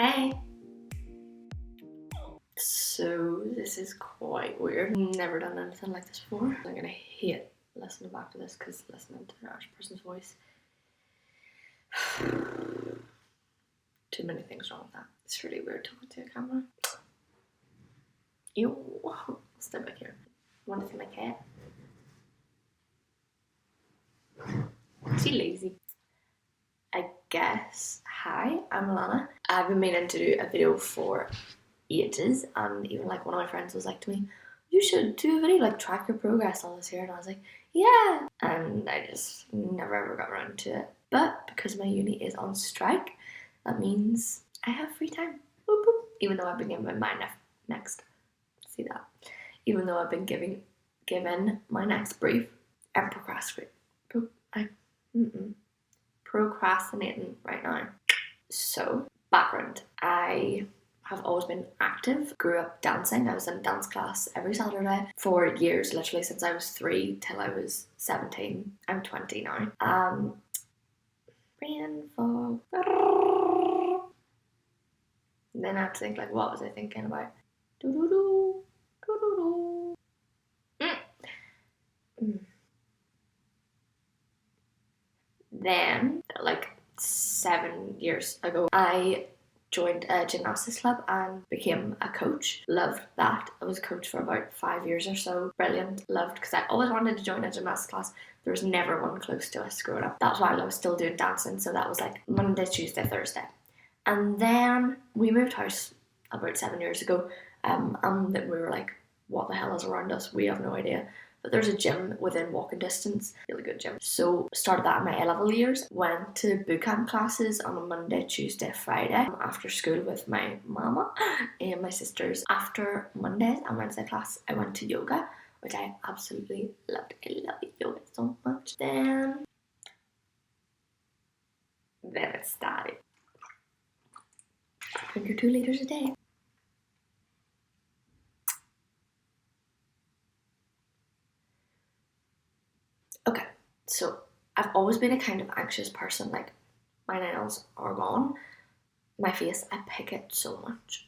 Hey! So this is quite weird. Never done anything like this before. I'm gonna hate listening back to this because listening to an Irish person's voice. Too many things wrong with that. It's really weird talking to a camera. Ew. Stay back here. Want to see my cat? Is she lazy? I guess. Hi, I'm Alana. I've been meaning to do a video for ages, and even like one of my friends was like to me, you should do a video, like track your progress all this year, and I was like, yeah, and I just never ever got around to it. But because my uni is on strike, that means I have free time. Boop, boop. Even though I've been given my next even though I've been given my next brief, I'm procrastinating right now. So, background. I have always been active. Grew up dancing. I was in dance class every Saturday for years, literally since I was 3 till I was 17. I'm 20 now. Brain fog. Then I have to think, like, what was I thinking about? Then, like 7 years ago, I joined a gymnastics club and became a coach. Loved that. I was a coach for about 5 years or so. Brilliant. Loved, because I always wanted to join a gymnastics class. There was never one close to us growing up. That's while I was still doing dancing, so that was like Monday, Tuesday, Thursday. And then we moved house about 7 years ago, and then we were like, what the hell is around us? We have no idea. But there's a gym within walking distance, really good gym. So started that in my A-level years, went to bootcamp classes on a Monday, Tuesday, Friday after school with my mama and my sisters. After Mondays and Wednesday class, I went to yoga, which I absolutely loved. I love yoga so much. Then it started. Drink your 2 liters a day. Okay, so I've always been a kind of anxious person. Like, my nails are gone. My face, I pick it so much.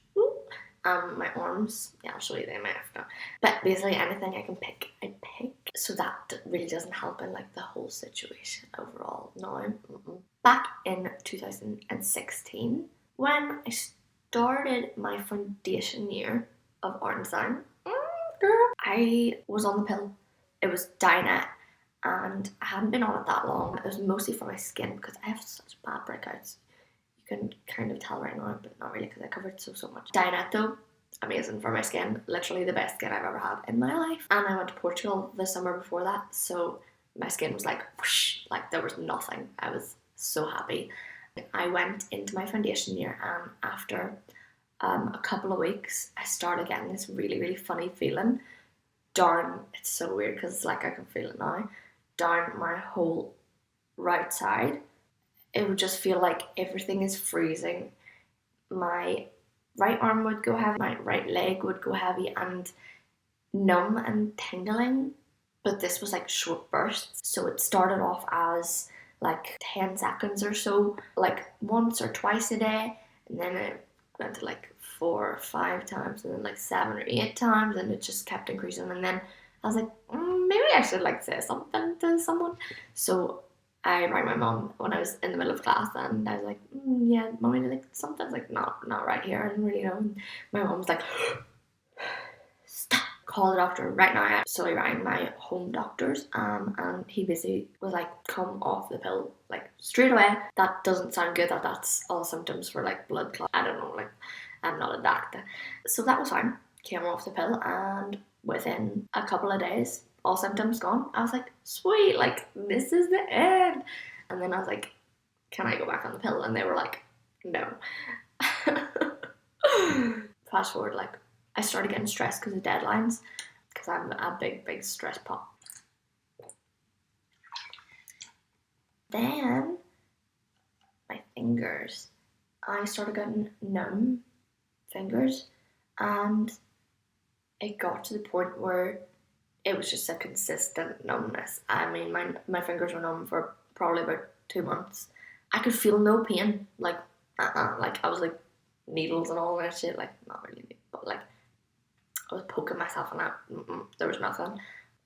My arms, yeah, I'll show you them after. But basically anything I can pick, I pick. So that really doesn't help in like the whole situation overall. No. Back in 2016, when I started my foundation year of art and design, I was on the pill. It was Dinah. And I hadn't been on it that long. It was mostly for my skin because I have such bad breakouts. You can kind of tell right now, but not really because I covered so much. Dinette though, amazing for my skin. Literally the best skin I've ever had in my life. And I went to Portugal the summer before that, so my skin was like whoosh, like there was nothing. I was so happy. I went into my foundation year, and after a couple of weeks, I started getting this really funny feeling down. It's so weird because it's like I can feel it now. Down my whole right side, it would just feel like everything is freezing. My right arm would go heavy, my right leg would go heavy and numb and tingling, but this was like short bursts. So it started off as like 10 seconds or so, like once or twice a day, and then it went to like 4 or 5 times, and then like 7 or 8 times, and it just kept increasing. And then I was like, maybe I should like say something to someone. So I rang my mom when I was in the middle of class, and I was like, yeah, mommy, like something's like not right here. I didn't really know. And my mom was like, stop, call the doctor right now. So I rang my home doctors, and he basically was like, come off the pill like straight away. That doesn't sound good. That's all symptoms for like blood clot. I don't know, like I'm not a doctor. So that was fine. Came off the pill, and within a couple of days, all symptoms gone. I was like, sweet, like this is the end. And then I was like, can I go back on the pill? And they were like, no. Fast forward, like I started getting stressed because of deadlines, because I'm a big stress pot. Then my fingers, I started getting numb fingers, and it got to the point where it was just a consistent numbness. I mean, my fingers were numb for probably about 2 months. I could feel no pain, like I was like needles and all that shit. Like, not really, but like, I was poking myself in that. There was nothing.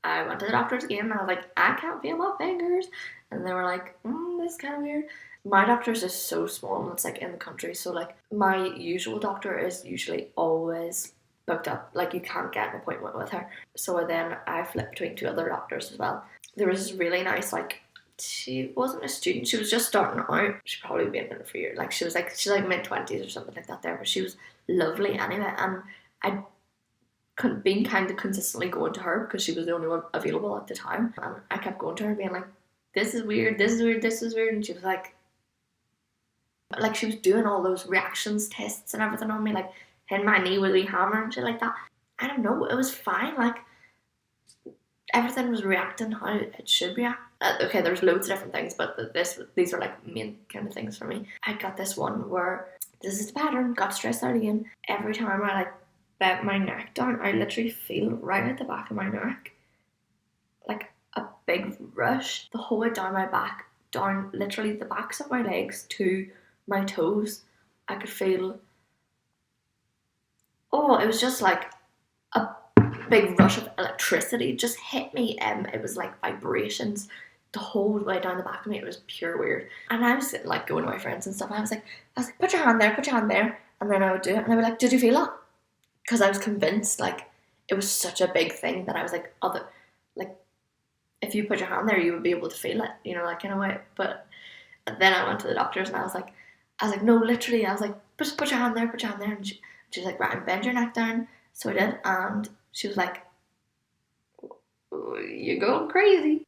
I went to the doctors again and I was like, I can't feel my fingers. And they were like, this is kind of weird. My doctor's is so small and it's like in the country. So like my usual doctor is usually always booked up. Like you can't get an appointment with her. So then I flipped between 2 other doctors as well. There was this really nice, like, she wasn't a student, she was just starting out. She'd probably been in it for years. Like she's like mid-20s or something like that there. But she was lovely anyway. And I'd been kind of consistently going to her because she was the only one available at the time. And I kept going to her being like, this is weird, this is weird, this is weird. And she was like she was doing all those reactions tests and everything on me, like hitting my knee with a wee hammer and shit like that. I don't know, it was fine. Like everything was reacting how it should react. Okay, there's loads of different things, but these are like main kind of things for me. I got this one where this is the pattern. Got stressed out again. Every time I like bent my neck down, I literally feel right at the back of my neck like a big rush the whole way down my back, down literally the backs of my legs to my toes. I could feel, it was just like a big rush of electricity just hit me. It was like vibrations the whole way down the back of me. It was pure weird. And I was sitting like going to my friends and stuff. I was like, put your hand there, and then I would do it, and I would be like, did you feel it? Because I was convinced like it was such a big thing that I was like, like if you put your hand there, you would be able to feel it, you know, that kind of way. But then I went to the doctors and I was like, no, literally, I was like, put your hand there, and she was like, right, bend your neck down. So I did, and she was like, you're going crazy.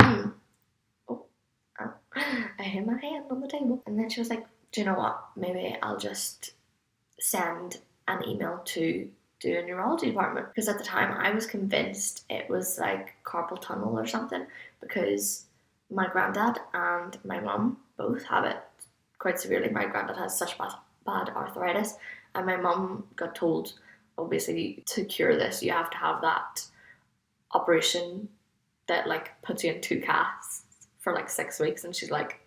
I hit my hand on the table. And then she was like, do you know what, maybe I'll just send an email to a neurology department, because at the time I was convinced it was like carpal tunnel or something, because my granddad and my mum both have it quite severely. My granddad has such bad arthritis, and my mum got told, obviously, to cure this you have to have that operation that like puts you in 2 casts for like 6 weeks. And she's like,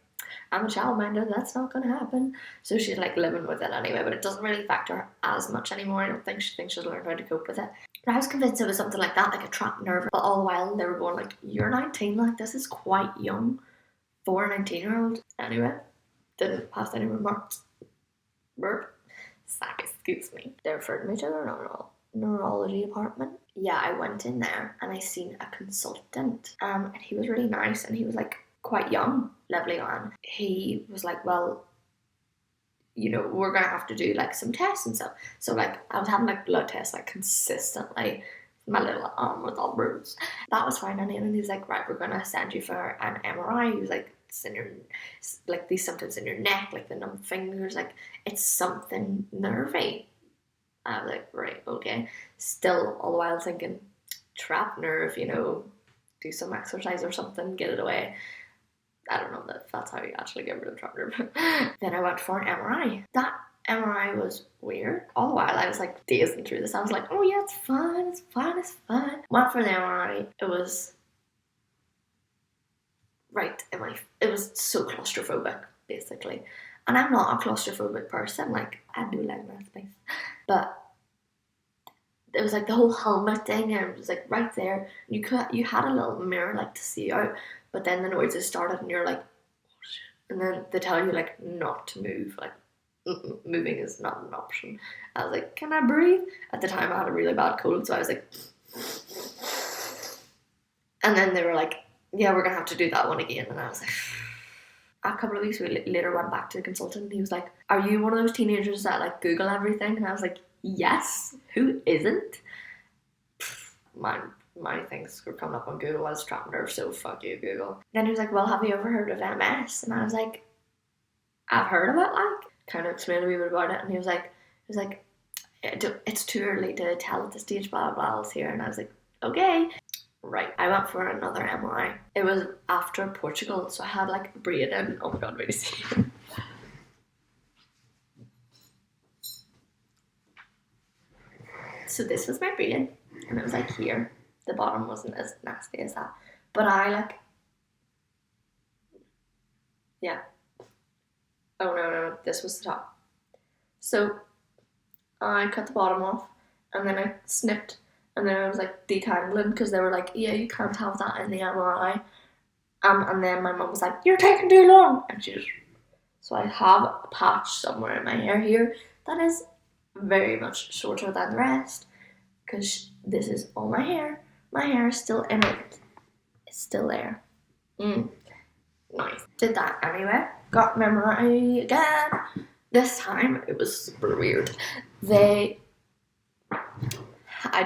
I'm a childminder, that's not going to happen. So she's like living with it anyway, but it doesn't really affect her as much anymore. I don't think she thinks she's learned how to cope with it. But I was convinced it was something like that, like a trapped nerve. But all the while they were going like, you're 19, like this is quite young for a 19-year-old. Anyway, didn't pass any remarks. Burp. Excuse me. They referred me to the neurology department. Yeah, I went in there and I seen a consultant. And he was really nice, and he was like quite young, lovely man. He was like, well, you know, we're gonna have to do like some tests and stuff. So like I was having like blood tests like consistently. My little arm was all bruised. That was fine. And then he was like, right, we're gonna send you for an MRI. He was like, it's in your, like these symptoms in your neck, like the numb fingers, like it's something nervy. I was like, right, okay. Still all the while thinking, trapped nerve, you know, do some exercise or something, get it away. I don't know if that's how you actually get rid of trapped nerve. Then I went for an MRI. That MRI was weird. All the while I was like dazing through this. I was like, oh yeah, it's fine. Went for the MRI. It was right in my, it was so claustrophobic, basically. And I'm not a claustrophobic person. Like, I do like my space. But it was like the whole helmet thing, and it was like right there. You had a little mirror like to see out, but then the noises started, and you're like, oh shit. And then they tell you like not to move, like moving is not an option. I was like, can I breathe? At the time I had a really bad cold, so I was like, and then they were like, yeah, we're gonna have to do that one again. And I was like, a couple of weeks later went back to the consultant, and he was like, are you one of those teenagers that like Google everything? And I was like, yes, who isn't? My things were coming up on Google as trapped nerve, so fuck you, Google. Then he was like, well, have you ever heard of MS? And I was like, I've heard of it, like, kind of explained a wee bit about it. And he was like, it's too early to tell at this stage, blah blah blah, here. And I was like, okay. Right, I went for another MRI. It was after Portugal, so I had like a brain in. Oh my god, wait a second. So this was my brain, and it was like here. The bottom wasn't as nasty as that, but I like, yeah. Oh no, this was the top. So I cut the bottom off, and then I snipped, and then I was like detangling because they were like, yeah, you can't have that in the MRI. And then my mum was like, you're taking too long, and she just, so I have a patch somewhere in my hair here that is very much shorter than the rest because this is all my hair. My hair is still in it. It's still there. Nice. Did that anyway. Got memory again. This time it was super weird. I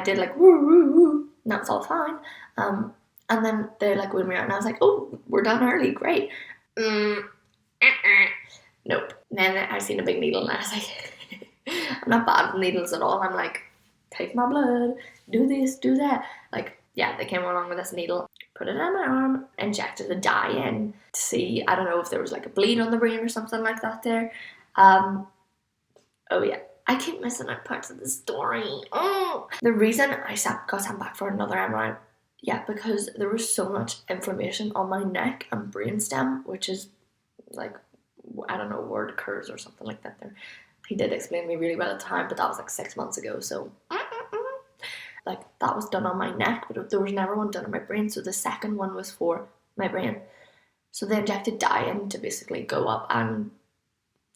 did like woo woo woo. And that's all fine. And then they like wheeled me out, and I was like, oh, we're done early. Great. Nope. And then I seen a big needle, and I was like, I'm not bad with needles at all. I'm like, take my blood, do this, do that. Like, yeah, they came along with this needle, put it on my arm, injected a dye in to see, I don't know if there was like a bleed on the brain or something like that there. Oh yeah, I keep missing out parts of the story. Oh. The reason I got sent back for another MRI, yeah, because there was so much inflammation on my neck and brainstem, which is like, I don't know, word occurs or something like that there. He did explain me really well at the time, but that was like 6 months ago, so like that was done on my neck, but there was never one done on my brain, so the second one was for my brain. So they injected dye in to basically go up and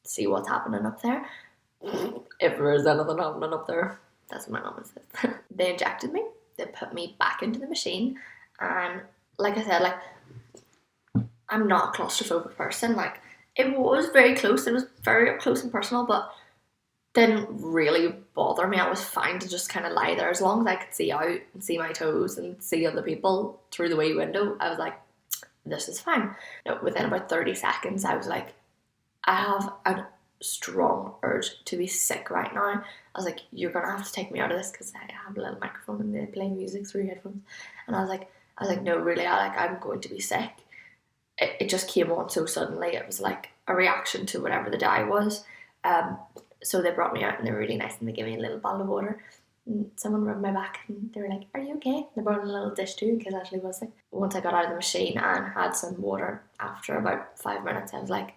see what's happening up there. If there is anything happening up there, that's what my mum said. They injected me, they put me back into the machine, and like I said, like, I'm not a claustrophobic person. Like, it was very close, it was very up close and personal, but didn't really bother me. I was fine to just kind of lie there as long as I could see out and see my toes and see other people through the wee window. I was like, this is fine. No, within about 30 seconds, I was like, I have a strong urge to be sick right now. I was like, you're gonna have to take me out of this because I have a little microphone and they play music through headphones. And I was like, no, really, I'm going to be sick. It just came on so suddenly. It was like a reaction to whatever the dye was. So they brought me out and they were really nice and they gave me a little bottle of water. And someone rubbed my back and they were like, are you okay? They brought a little dish too in case Ashley was sick. Once I got out of the machine and had some water after about 5 minutes, I was like,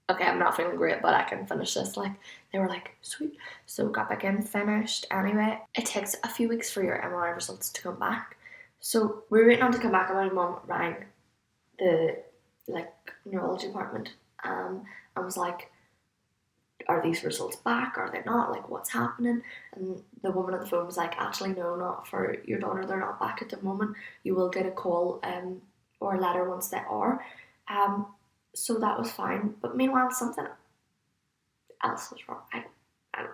okay, I'm not feeling great, but I can finish this. Like, they were like, sweet. So got back in, finished. Anyway, it takes a few weeks for your MRI results to come back. So we were waiting on to come back, and my mum rang the like neurology department and was like, are these results back? Are they not? Like, what's happening? And the woman on the phone was like, actually, no, not for your daughter. They're not back at the moment. You will get a call or a letter once they are. So that was fine. But meanwhile, something else was wrong.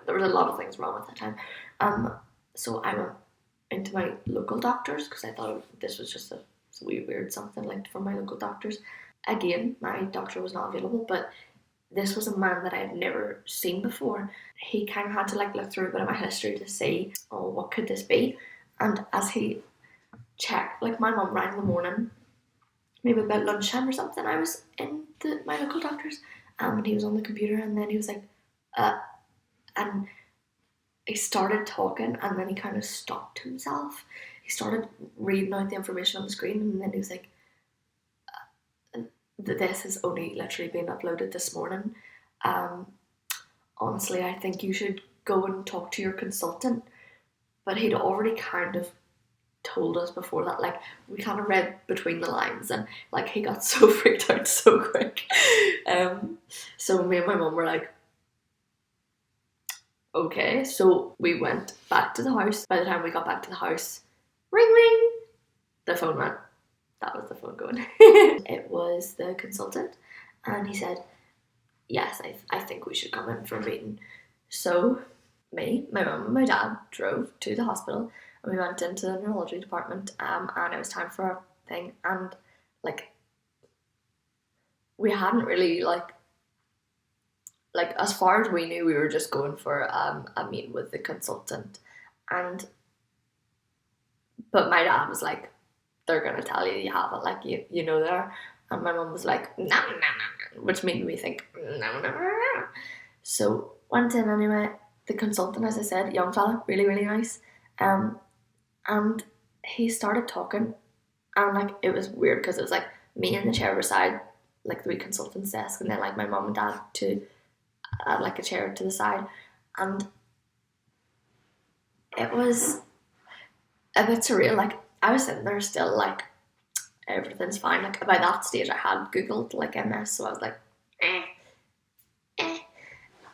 There was a lot of things wrong at that time. So I went into my local doctors because I thought this was just a weird something like from my local doctors. Again, my doctor was not available, but this was a man that I had never seen before. He kind of had to like look through a bit of my history to see, oh, what could this be? And as he checked, like, my mum rang in the morning, maybe about lunchtime or something. I was in my local doctor's, and he was on the computer, and then he was like, and he started talking, and then he kind of stopped himself. He started reading out the information on the screen, and then he was like, this has only literally been uploaded this morning. Honestly, I think you should go and talk to your consultant. But he'd already kind of told us before that, like, we kind of read between the lines, and like, he got so freaked out so quick. So me and my mum were like, okay. So we went back to the house. By the time we got back to the house, ring ring, the phone went. That was the phone going. It was the consultant, and he said, yes, I think we should come in for a meeting. So me, my mum and my dad drove to the hospital, and we went into the neurology department, and it was time for a thing, and like, we hadn't really like as far as we knew, we were just going for a meeting with the consultant, but my dad was like, they're gonna tell you have it, like, you know there. And my mum was like, no, which made me think, no. So went in anyway. The consultant, as I said, young fella, really, really nice. And he started talking, and like, it was weird because it was like me in the chair beside like the wee consultant's desk, and then like my mum and dad to like a chair to the side, and it was a bit surreal. Like, I was sitting there still, like, everything's fine. Like, by that stage, I had Googled, like, MS, so I was like, eh.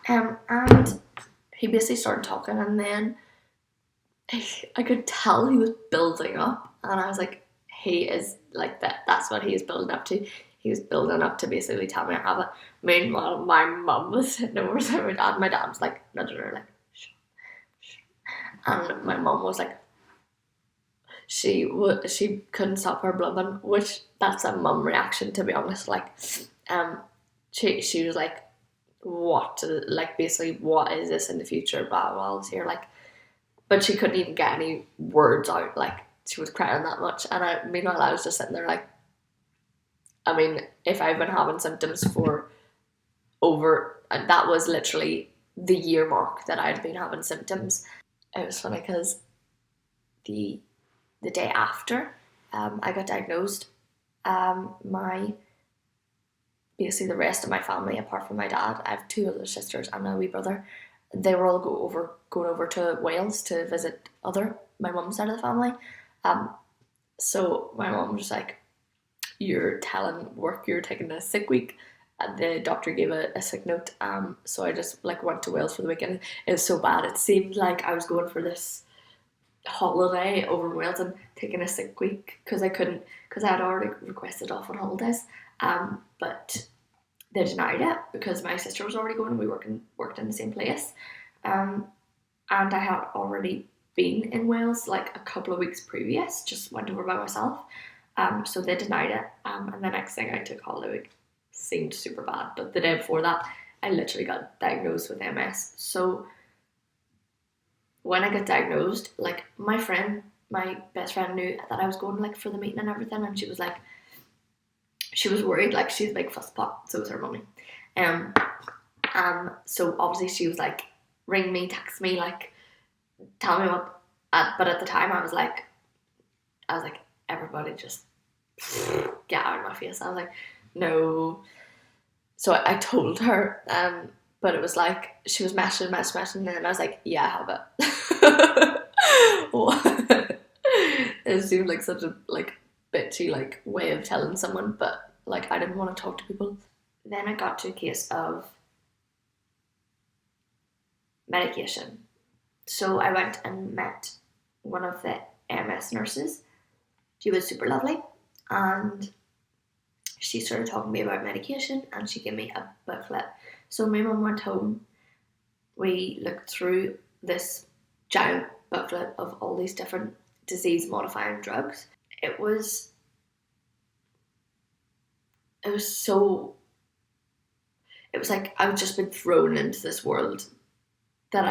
And he basically started talking, and then I could tell he was building up, and I was like, he is, like, that's what he is building up to. He was building up to basically tell me I have it. Meanwhile, my mum was sitting over to my dad. My dad was like nudging her, like, shh, shh. And my mum was like, she couldn't stop her blubbing, which that's a mum reaction, to be honest. Like, she was like, what, like, basically, what is this in the future? Blah blah blah. Here, like, but she couldn't even get any words out. Like, she was crying that much, and meanwhile I was just sitting there like, I mean, if I've been having symptoms for over, and that was literally the year mark that I'd been having symptoms. It was funny because the day after I got diagnosed, basically the rest of my family, apart from my dad, I have two older sisters and a wee brother. They were all going over to Wales to visit my mum's side of the family. So my mum was like, "You're telling work you're taking a sick week." And the doctor gave a sick note. So I just, like, went to Wales for the weekend. It was so bad. It seemed like I was going for this holiday over in Wales and taking a sick week because I had already requested off on holidays. But they denied it because my sister was already going and we worked in the same place. And I had already been in Wales like a couple of weeks previous, just went over by myself. So they denied it. And the next thing, I took holiday week. Seemed super bad, but the day before that, I literally got diagnosed with MS. So when I got diagnosed, like, my best friend knew that I was going, like, for the meeting and everything, and she was worried. Like, she's a big fuss pot, so was her mummy. So obviously she was like, ring me, text me, like, tell me what. But at the time, I was like, everybody just get out of my face. I was like, no. So I told her, but it was like, she was messaging, and then I was like, yeah, I have it. It seemed like such a, like, bitchy, like, way of telling someone, but, like, I didn't want to talk to people. Then I got to a case of medication. So I went and met one of the MS nurses. She was super lovely, and she started talking to me about medication, and she gave me a booklet. So my mum went home, we looked through this giant booklet of all these different disease-modifying drugs. It was like I've just been thrown into this world that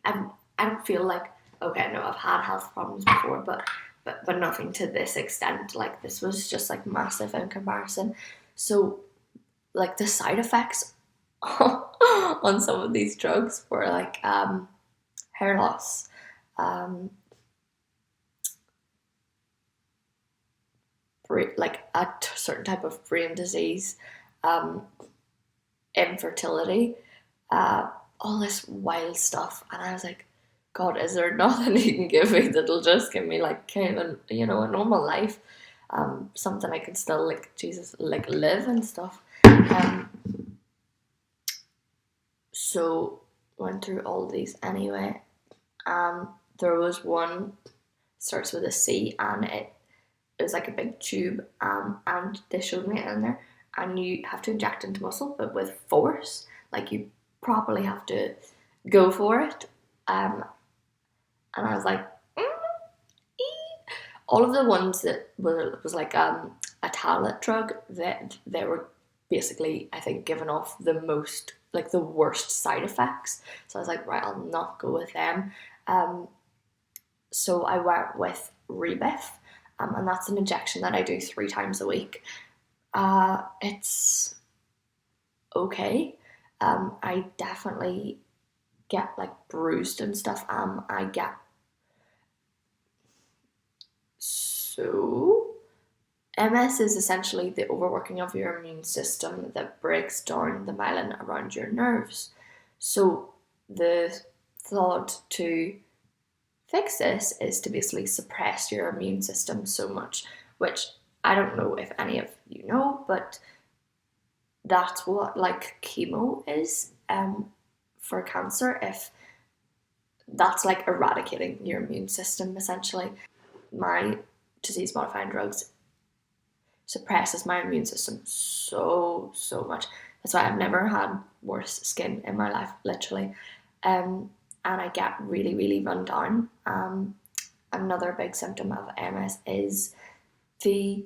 I don't feel like, okay, no, I've had health problems before, but nothing to this extent. Like, this was just, like, massive in comparison. So, like, the side effects on some of these drugs were, like, hair loss, like a certain type of brain disease, infertility, all this wild stuff. And I was like, God, is there nothing you can give me that'll just give me, like, kind of, a normal life, something I can still, like, Jesus, like, live and stuff. So went through all these anyway. There was one, starts with a C, and it was like a big tube, and they showed me it in there, and you have to inject into muscle, but with force. Like, you properly have to go for it. And I was like, all of the ones that was like a tablet drug, that they were basically, I think, giving off the most, like, the worst side effects. So I was like, right, I'll not go with them. So I went with Remitting, and that's an injection that I do 3 times a week. It's okay. I definitely get, like, bruised and stuff. So MS is essentially the overworking of your immune system that breaks down the myelin around your nerves. So the thought to fix this is to basically suppress your immune system so much, which I don't know if any of you know, but that's what like chemo is for cancer. If that's like eradicating your immune system essentially. My disease modifying drugs suppresses my immune system so much. That's why I've never had worse skin in my life, literally. And I get really run down. Another big symptom of MS is the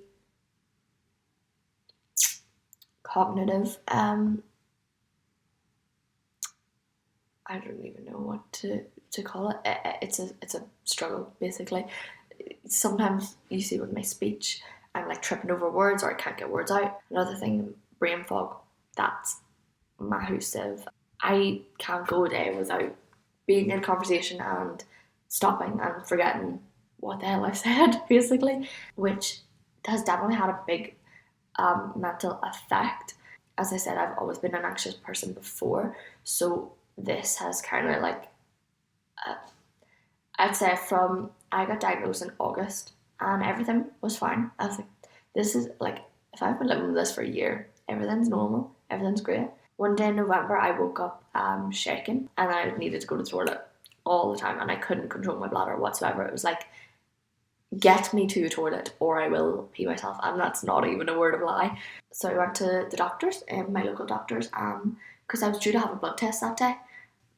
cognitive. I don't even know what to call it. It's a struggle basically. Sometimes you see with my speech, I'm like tripping over words or I can't get words out. Another thing, brain fog. That's massive. I can't go a day without being in a conversation and stopping and forgetting what the hell I said, basically, which has definitely had a big mental effect. As I said, I've always been an anxious person before, so this has kind of like, I'd say from I got diagnosed in August and everything was fine. I was like, this is like, if I've been living with this for a year, everything's normal, everything's great. One day in November, I woke up shaking and I needed to go to the toilet all the time and I couldn't control my bladder whatsoever. It was like, get me to a toilet or I will pee myself, and that's not even a word of a lie. So I went to the doctors, my local doctors, because I was due to have a blood test that day.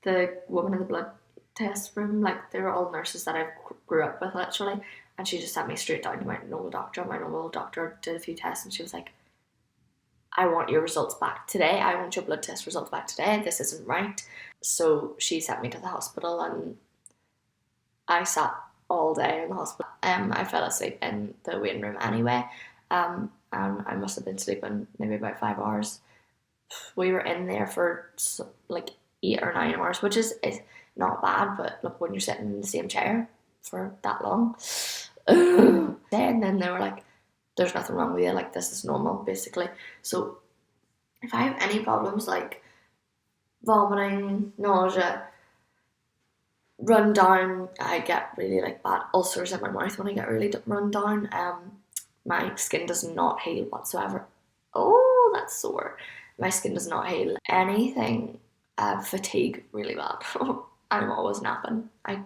The woman in the blood test room, like, they were all nurses that I grew up with literally, and she just sent me straight down to my normal doctor. My normal doctor did a few tests and she was like, I want your results back today. I want your blood test results back today. This isn't right. So she sent me to the hospital and I sat all day in the hospital. I fell asleep in the waiting room anyway. And I must have been sleeping maybe about 5 hours. We were in there for like 8 or 9 hours, which is not bad, but look, when you're sitting in the same chair for that long. And then they were like, there's nothing wrong with you, like, this is normal, basically. So if I have any problems like vomiting, nausea, run down, I get really like bad ulcers in my mouth when I get really run down. My skin does not heal whatsoever. Oh, that's sore. My skin does not heal. Anything, fatigue really bad. I'm always napping. I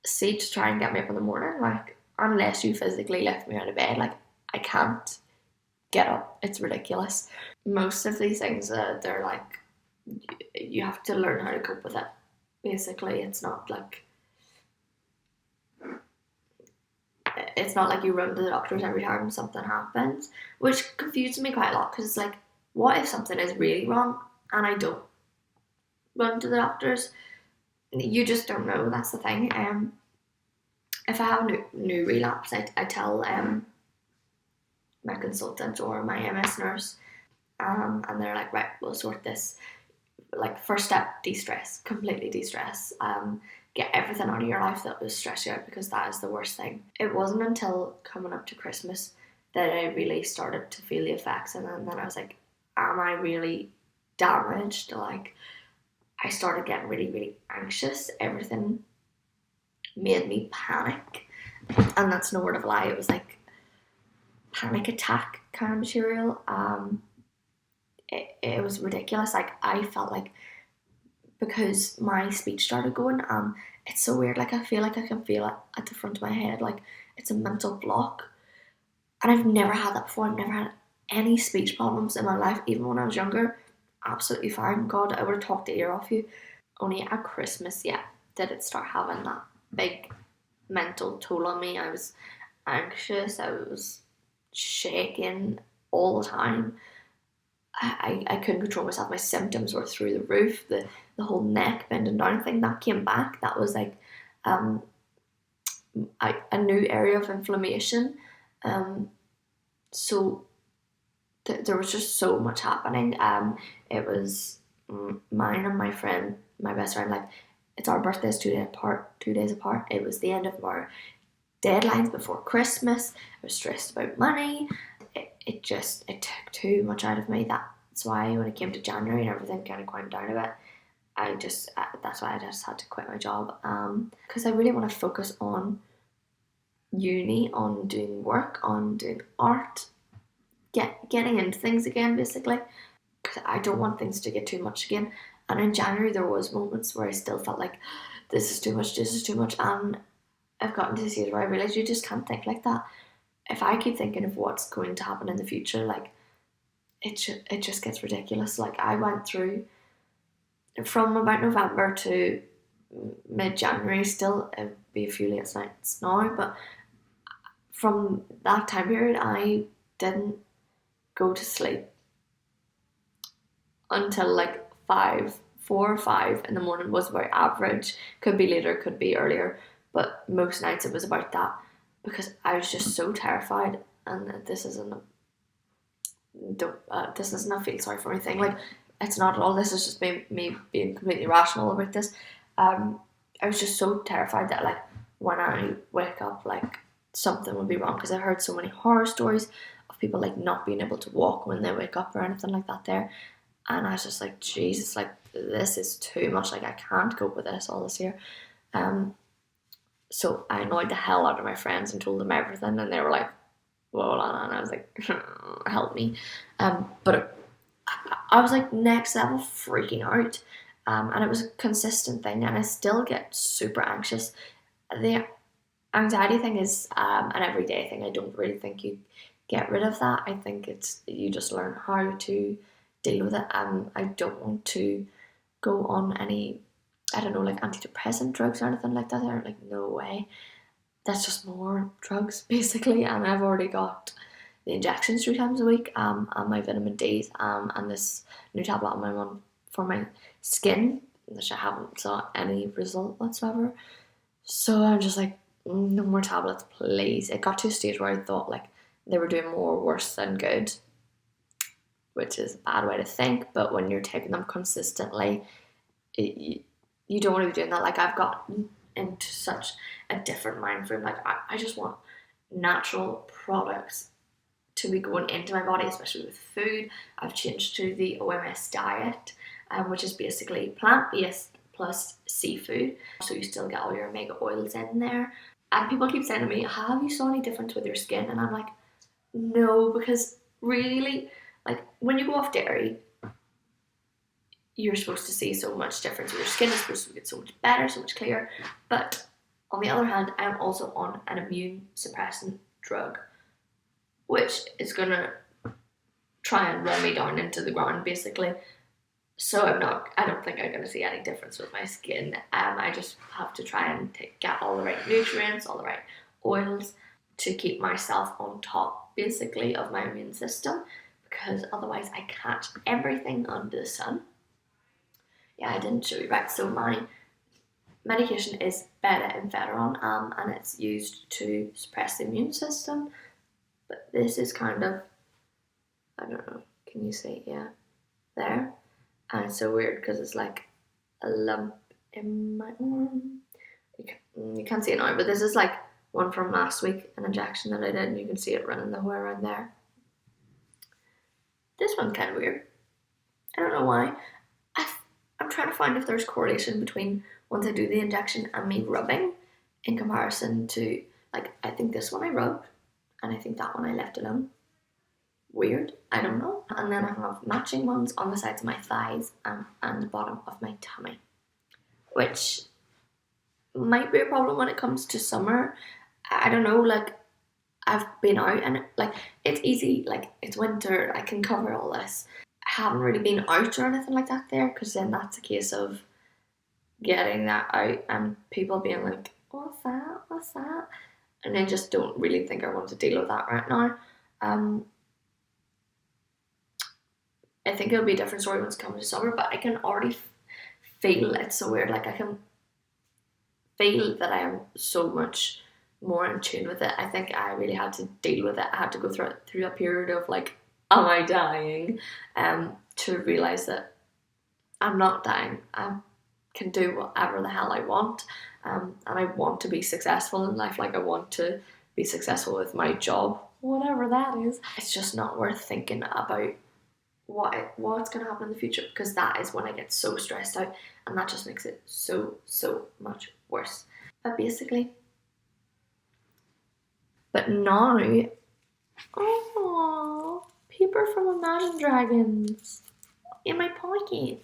see to try and get me up in the morning, like, unless you physically lift me out of bed, like, I can't get up. It's ridiculous. Most of these things, they're like, you have to learn how to cope with it. Basically, it's not like you run to the doctors every time something happens, which confuses me quite a lot, because it's like, what if something is really wrong and I don't run to the doctors? You just don't know. That's the thing. If I have a new relapse, I tell my consultant or my MS nurse, and they're like, right, we'll sort this. Like, first step, de-stress, completely de-stress. Get everything out of your life that was stressing you out, because that is the worst thing. It wasn't until coming up to Christmas that I really started to feel the effects, and then I was like, am I really damaged? Like, I started getting really anxious. Everything made me panic, and that's no word of a lie. It was like panic attack kind of material. It was ridiculous. Like, I felt like, because my speech started going, it's so weird, like, I feel like I can feel it at the front of my head, like it's a mental block, and I've never had that before. I've never had any speech problems in my life, even when I was younger. Absolutely fine. God, I would have talked the ear off you. Only at Christmas, yeah, did it start having that big mental toll on me. I was anxious, I was shaking all the time. I couldn't control myself. My symptoms were through the roof. The whole neck bending down thing, that came back. That was like a new area of inflammation. So there was just so much happening. It was mine and my best friend, like, it's our birthdays 2 days apart. It was the end of our deadlines before Christmas. I was stressed about money. It took too much out of me. That's why when it came to January and everything kind of quieted down a bit, that's why I just had to quit my job, because I really want to focus on uni, on doing work, on doing art, getting into things again, basically, because I don't want things to get too much again. And in January there was moments where I still felt like this is too much, and I've gotten to the stage where I realised you just can't think like that. If I keep thinking of what's going to happen in the future, like it just gets ridiculous. Like I went through from about November to mid-January, still it'd be a few late nights now, but from that time period I didn't go to sleep until like 4 or 5 in the morning was about average. Could be later, could be earlier, but most nights it was about that, because I was just so terrified. And this isn't a feel sorry for anything. Like it's not at all. This is just me being completely rational about this. I was just so terrified that like when I wake up, like something would be wrong, because I heard so many horror stories of people like not being able to walk when they wake up or anything like that there. And I was just like, Jesus, like this is too much. Like I can't cope with this all this year. So I annoyed the hell out of my friends and told them everything, and they were like, "Whoa, Alana," and I was like, "Help me." But I was like next level freaking out, and it was a consistent thing, and I still get super anxious. The anxiety thing is an everyday thing. I don't really think you get rid of that. I think you just learn how to deal with it. I don't want to go on any, I don't know, like antidepressant drugs or anything like that. They're like, no way. That's just more drugs basically, and I've already got the injections 3 times a week, and my vitamin D's, and this new tablet on my one for my skin, which I haven't saw any result whatsoever. So I'm just like, no more tablets, please. It got to a stage where I thought like they were doing more worse than good, which is a bad way to think, but when you're taking them consistently, you don't want to be doing that. Like I've gotten into such a different mind frame. Like I just want natural products to be going into my body, especially with food. I've changed to the RRMS diet, which is basically plant-based plus seafood. So you still get all your omega oils in there. And people keep saying to me, have you saw any difference with your skin? And I'm like, no, because really, like when you go off dairy, you're supposed to see so much difference. Your skin is supposed to get so much better, so much clearer. But on the other hand, I'm also on an immune suppressant drug, which is going to try and run me down into the ground, basically. So I don't think I'm going to see any difference with my skin. I just have to try and get all the right nutrients, all the right oils to keep myself on top, basically, of my immune system, because otherwise I catch everything under the sun. Yeah, I didn't show you, right? So my medication is beta-interferon, and it's used to suppress the immune system. But this is kind of, I don't know, can you see? Yeah, there. And it's so weird because it's like a lump in my arm. You can't see it now, but this is like one from last week, an injection that I did, and you can see it running the way around there. This one's kind of weird. I don't know why. I'm trying to find if there's correlation between once I do the injection and me rubbing in comparison to, like, I think this one I rubbed and I think that one I left alone. Weird, I don't know. And then I have matching ones on the sides of my thighs and the bottom of my tummy, which might be a problem when it comes to summer. I don't know, like, I've been out and like it's easy, like it's winter, I can cover all this. I haven't really been out or anything like that there, because then that's a case of getting that out and people being like, what's that? And I just don't really think I want to deal with that right now. I think it'll be a different story when it's coming to summer, but I can already feel it's so weird. Like I can feel that I am so much more in tune with it. I think I really had to deal with it. I had to go through a period of like, am I dying? To realise that I'm not dying. I can do whatever the hell I want. And I want to be successful in life. Like I want to be successful with my job, whatever that is. It's just not worth thinking about what's going to happen in the future, because that is when I get so stressed out, and that just makes it so much worse. But basically, but now, oh, paper from Imagine Dragons in my pocket.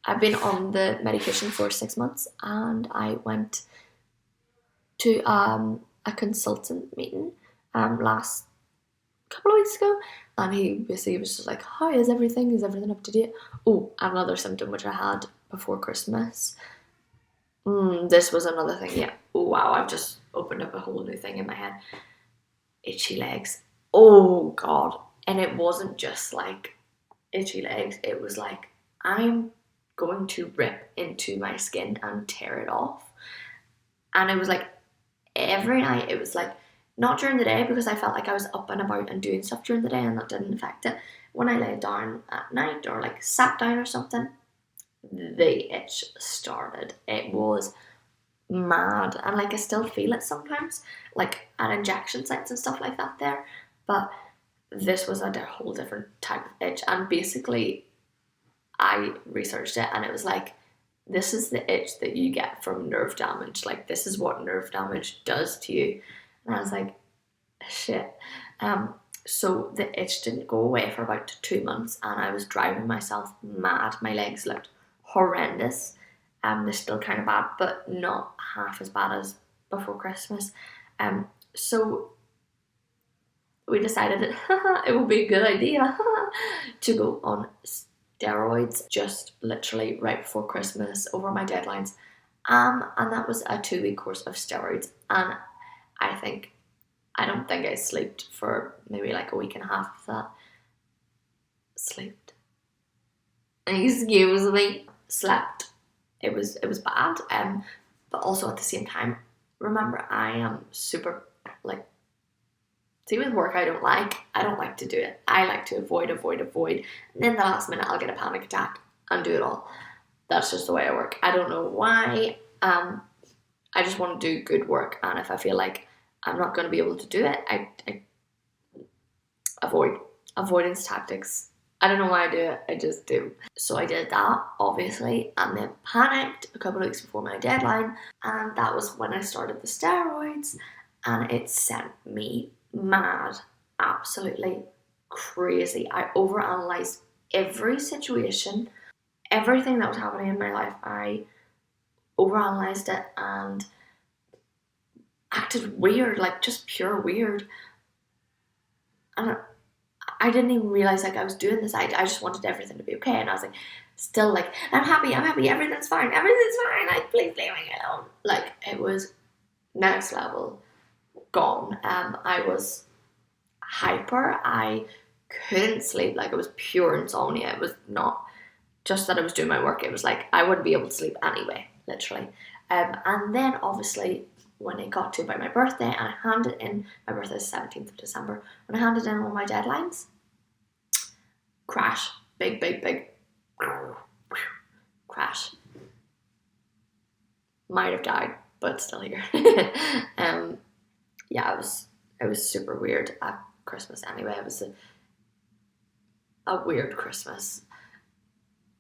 I've been on the medication for 6 months, and I went to a consultant meeting last couple of weeks ago, and he basically was just like, "How is everything? Is everything up to date?" Oh, another symptom which I had before Christmas. This was another thing. Yeah. Oh wow, I've just opened up a whole new thing in my head. Itchy legs. Oh god, and it wasn't just like itchy legs. It was like, I'm going to rip into my skin and tear it off. And it was like every night. It was like, not during the day, because I felt like I was up and about and doing stuff during the day and that didn't affect it. When I lay down at night or like sat down or something, the itch started. It was mad, and like I still feel it sometimes, like at injection sites and stuff like that there. But this was a whole different type of itch, and basically I researched it, and it was like, this is the itch that you get from nerve damage. Like, this is what nerve damage does to you. And I was like, shit. So the itch didn't go away for about 2 months, and I was driving myself mad. My legs looked horrendous. They're still kind of bad, but not half as bad as before Christmas. So we decided that it would be a good idea to go on steroids just literally right before Christmas over my deadlines. And that was a 2-week course of steroids. And I don't think I slept for maybe like a week and a half of that. Slept. Excuse me. Slept. It was bad. But also at the same time, remember, I am super like, see, with work I don't like to do it. I like to avoid. And then the last minute I'll get a panic attack and do it all. That's just the way I work. I don't know why. I just want to do good work, and if I feel like I'm not going to be able to do it, I avoid. Avoidance tactics. I don't know why I do it, I just do. So I did that, obviously, and then panicked a couple of weeks before my deadline, and that was when I started the steroids, and it sent me mad, absolutely crazy. I overanalyzed every situation, everything that was happening in my life. I overanalyzed it and acted weird, like just pure weird. And I didn't even realize like I was doing this. I just wanted everything to be okay, and I was like, still like, I'm happy, everything's fine, like please leave me alone. Like, it was next level gone. I was hyper. I couldn't sleep. Like, it was pure insomnia. It was not just that I was doing my work. It was like I wouldn't be able to sleep anyway, literally. And then obviously when it got to about my birthday, and I handed in, my birthday is 17th of December, when I handed in all my deadlines, crash, big crash. Might have died, but still here. Yeah, it was super weird at Christmas anyway. It was a weird Christmas,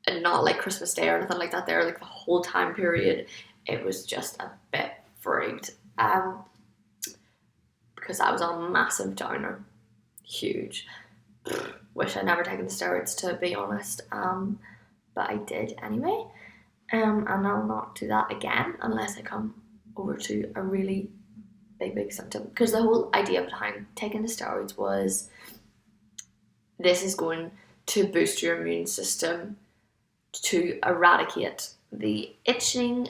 and not like Christmas Day or anything like that there, like the whole time period, it was just a bit freaked, because I was on a massive downer, huge. Wish I'd never taken the steroids, to be honest, but I did anyway, and I'll not do that again unless I come over to a really big symptom, because the whole idea behind taking the steroids was, this is going to boost your immune system to eradicate the itching,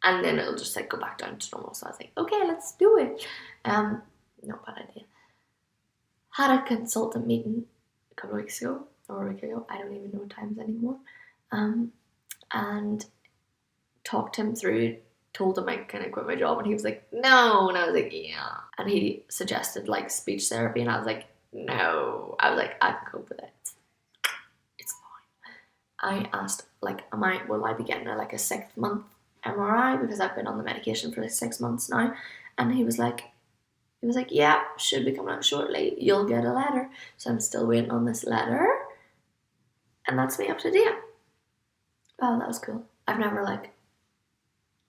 and then it'll just like go back down to normal. So I was like, okay, let's do it. Not bad idea. Had a consultant meeting a couple of weeks ago, or a week ago, I don't even know times anymore, and talked him through, told him I kind of quit my job, and he was like, no, and I was like, yeah, and he suggested like speech therapy, and I was like, no. I was like, I can cope with it, it's fine. I asked, like, will I be getting a 6-month MRI, because I've been on the medication for like 6 months now, and he was like, yeah, should be coming out shortly, you'll get a letter. So I'm still waiting on this letter. And that's me up to date. Wow, that was cool. I've never like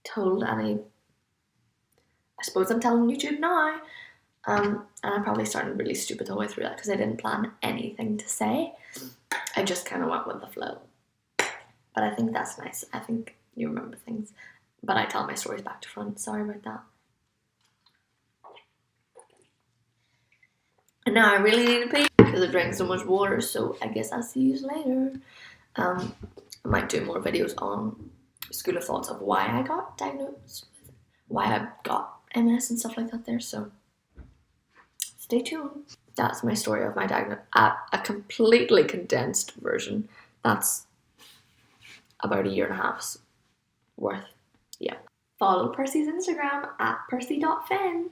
told any. I suppose I'm telling YouTube now. And I'm probably starting really stupid the whole way through that because I didn't plan anything to say. I just kind of went with the flow. But I think that's nice. I think you remember things. But I tell my stories back to front. Sorry about that. And now I really need to pee because I drank so much water. So I guess I'll see you later. I might do more videos on school of thoughts of why I got diagnosed, why I got MS and stuff like that there. So stay tuned. That's my story of my diagnosis. A completely condensed version. That's about 1.5 years worth. Yeah. Follow Percy's Instagram at percy.finn.